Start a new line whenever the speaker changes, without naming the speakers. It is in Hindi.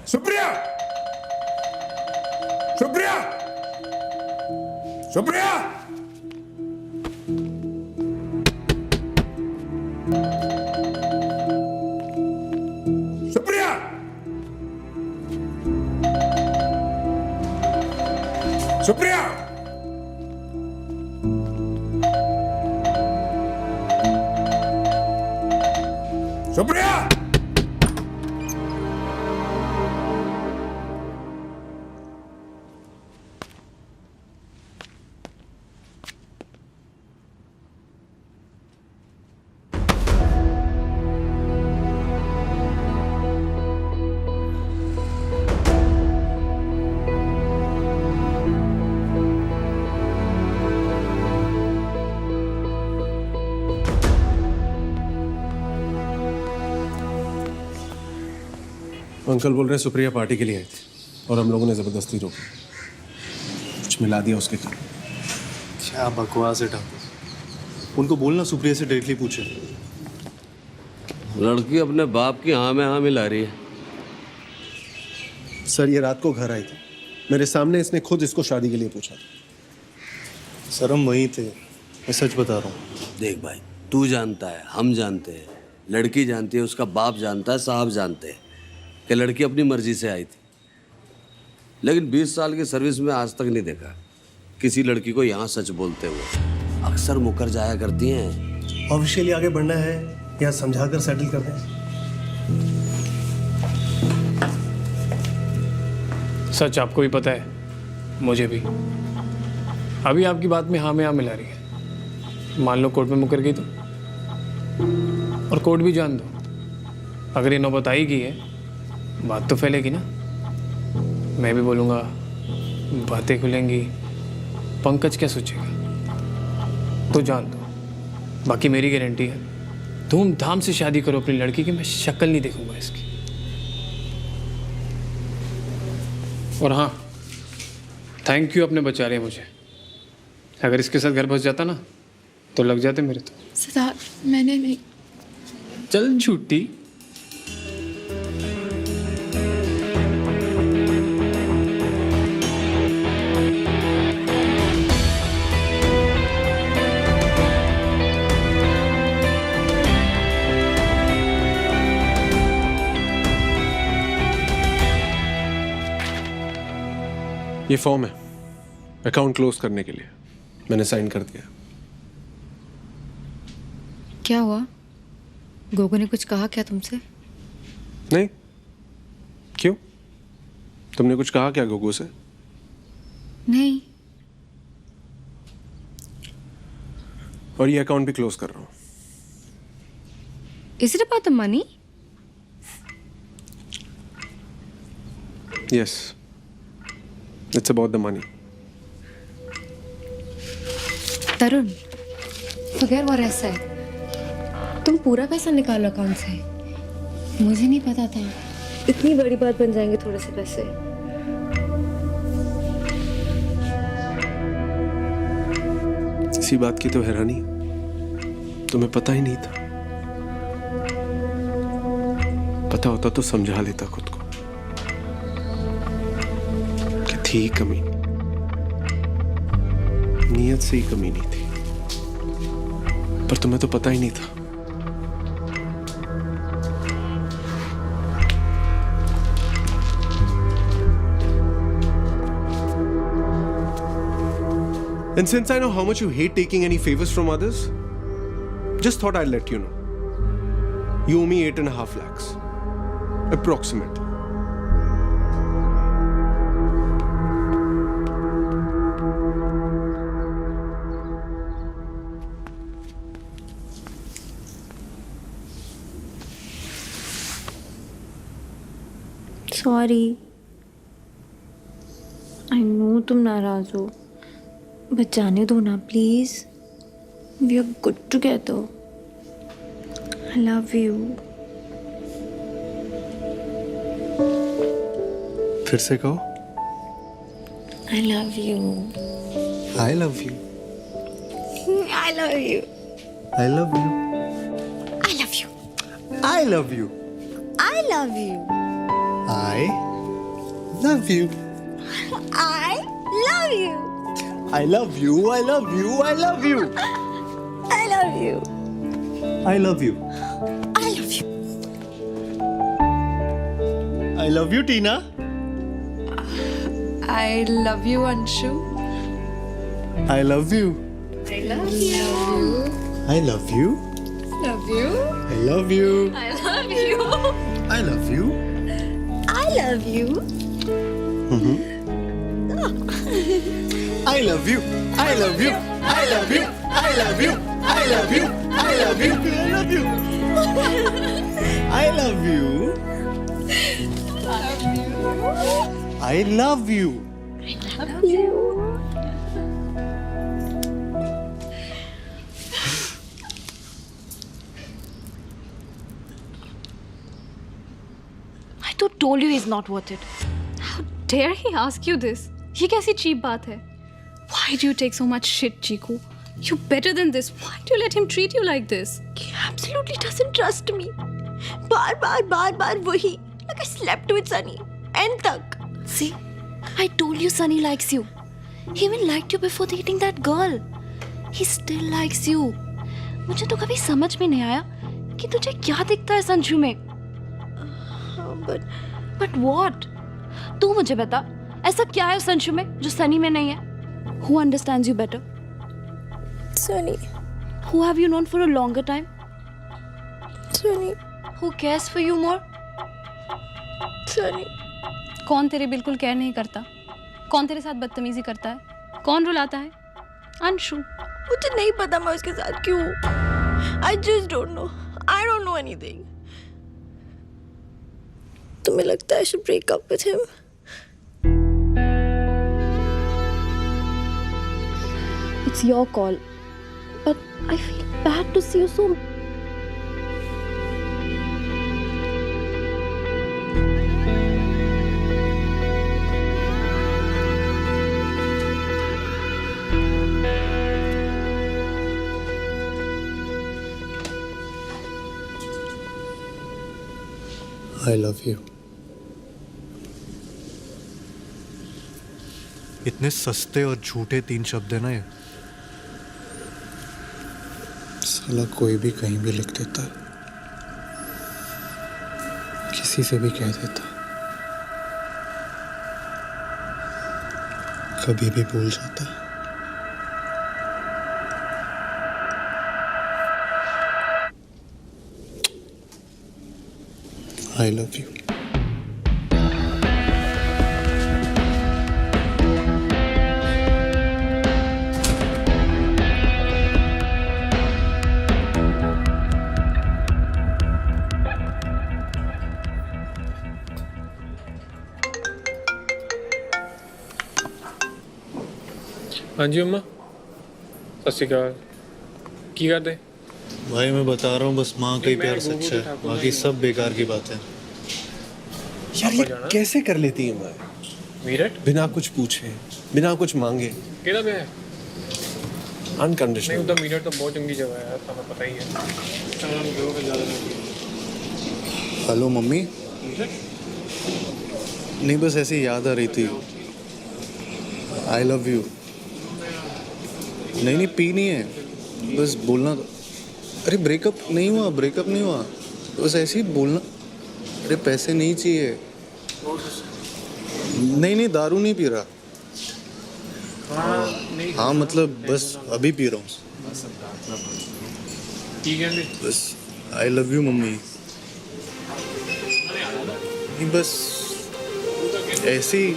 सुप्रिया, सुप्रिया, सुप्रिया, सुप्रिया, सुप्रिया, सुप्रिया।
अंकल बोल रहे सुप्रिया पार्टी के लिए आई थी और हम लोगों ने जबरदस्ती रोकी, कुछ मिला दिया उसके कारण।
क्या बकवास है ठाकुर, उनको बोलना सुप्रिया से डायरेक्टली पूछे।
लड़की अपने बाप की हाँ में हाँ मिला रही है।
सर ये रात को घर आई थी, मेरे सामने इसने खुद इसको शादी के लिए पूछा था।
सर हम वहीं थे, मैं सच बता रहा हूँ।
देख भाई, तू जानता है, हम जानते हैं, लड़की जानती है, उसका बाप जानता है, साहब जानते हैं कि लड़की अपनी मर्जी से आई थी। लेकिन 20 साल की सर्विस में आज तक नहीं देखा किसी लड़की को यहाँ सच बोलते हुए। अक्सर मुकर जाया करती हैं।
ऑफिशियली आगे बढ़ना है या समझा कर सेटल कर दें?
सच आपको भी पता है, मुझे भी। अभी आपकी बात में हाँ मिला रही है। मान लो कोर्ट में मुकर गई तो, और कोर्ट भी जान दो, अगर ये नौबत आएगी है, बात तो फैलेगी ना। मैं भी बोलूँगा, बातें खुलेंगी, पंकज क्या सोचेगा, तो जान दो। बाकी मेरी गारंटी है, धूमधाम से शादी करो अपनी लड़की की, मैं शक्ल नहीं देखूंगा इसकी। और हाँ, थैंक यू, अपने बचा रहे मुझे। अगर इसके साथ घर बस जाता ना तो लग जाते मेरे तो।
सिद्धार्थ, मैंने नहीं।
चल झूठी।
ये फॉर्म है अकाउंट क्लोज करने के लिए, मैंने साइन कर दिया।
क्या हुआ? गोगो ने कुछ कहा क्या तुमसे?
नहीं, क्यों? तुमने कुछ कहा क्या गोगो से?
नहीं।
और ये अकाउंट भी क्लोज कर रहा हूँ।
Is it about the money?
Yes, it's about the money.
तरुण, बगैर वो ऐसा है, तुम पूरा पैसा निकालो अकाउंट से। मुझे नहीं पता था इतनी बड़ी बात बन जाएंगे थोड़े से पैसे।
इसी बात की तो हैरानी, तुम्हें पता ही नहीं था। पता होता तो समझा लेता खुद को कि थी कमी, नीयत से ही कमी नहीं थी, पर तुम्हें तो पता ही नहीं था। And since I know how much you hate taking any favors from others, just thought I'd let you know. You owe me 8.5 lakhs. Approximately.
Sorry, I know तुम नाराज हो, बट जाने दो ना please. We are good together. I love you.
फिर से कहो।
I love you.
I love you.
I love you.
I love you.
I love you.
I love you.
I love you.
I Love you.
I love you.
I love you. I love you. I love you.
I love you.
I love you.
I love you.
I love you, Tina.
I love you, Anshu.
I love you.
I love you.
I love you.
Love you.
I love you.
I love you.
I love you.
I love you.
I love you. I love you. I love you. I love you. I love you. I love you. I love you. I love you. I love you.
Love you.
I तो told you he's not worth it. How dare he ask you this? ये कैसी cheap बात है? Why do you take so much shit, Chiku? You're better than this. Why do you let him treat you like this?
He absolutely doesn't trust me. बार वही. Like I slept with Sunny. End तक.
See, I told you Sunny likes you. He even liked you before dating that girl. He still likes you. मुझे तो कभी समझ में नहीं आया कि तुझे क्या दिखता है संजू में. But what? तू मुझे बता, ऐसा क्या है संजू में जो सनी में नहीं है? Who understands you better?
Sunny.
Who have you known for a longer time?
Sunny.
Who cares for you more?
Sunny.
कौन तेरे बिल्कुल केयर नहीं करता? कौन तेरे साथ बदतमीजी करता है? कौन रुलाता है? अंशु.
मुझे नहीं पता मैं उसके साथ क्यों हूँ. I just don't know. I don't know anything. तुम्हें लगता है I should break up with him?
It's your call. But I feel bad to see you so.
I love you. इतने सस्ते और झूठे 3 शब्द है ना ये. साला कोई भी कहीं भी लिख देता है, किसी से भी कह देता, कभी भी भूल जाता. I love you.
हाँ जी अम्मा, सत श्री अकाल. की करते?
भाई मैं बता रहा हूँ, बस माँ का ही प्यार सच्चा है, बाकी सब बेकार की बात है.
यार ये कैसे कर लेती है माँ?
मीरठ
बिना कुछ पूछे, बिना कुछ मांगे,
केड़ा पे है?
अनकंडीशनल.
नहीं उधर मीरठ तो बहुत चंगी जगह है यार, तुम्हें पता ही है.
Hello mummy. नहीं बस ऐसे याद आ रही थी. आई लव यू. नहीं पी नहीं है, बस बोलना. अरे ब्रेकअप नहीं हुआ, बस ऐसे ही बोलना. अरे पैसे नहीं चाहिए. नहीं दारू नहीं पी रहा. हाँ मतलब बस अभी पी रहा हूँ.
ठीक है
बस आई लव यू मम्मी. नहीं बस ऐसे ही.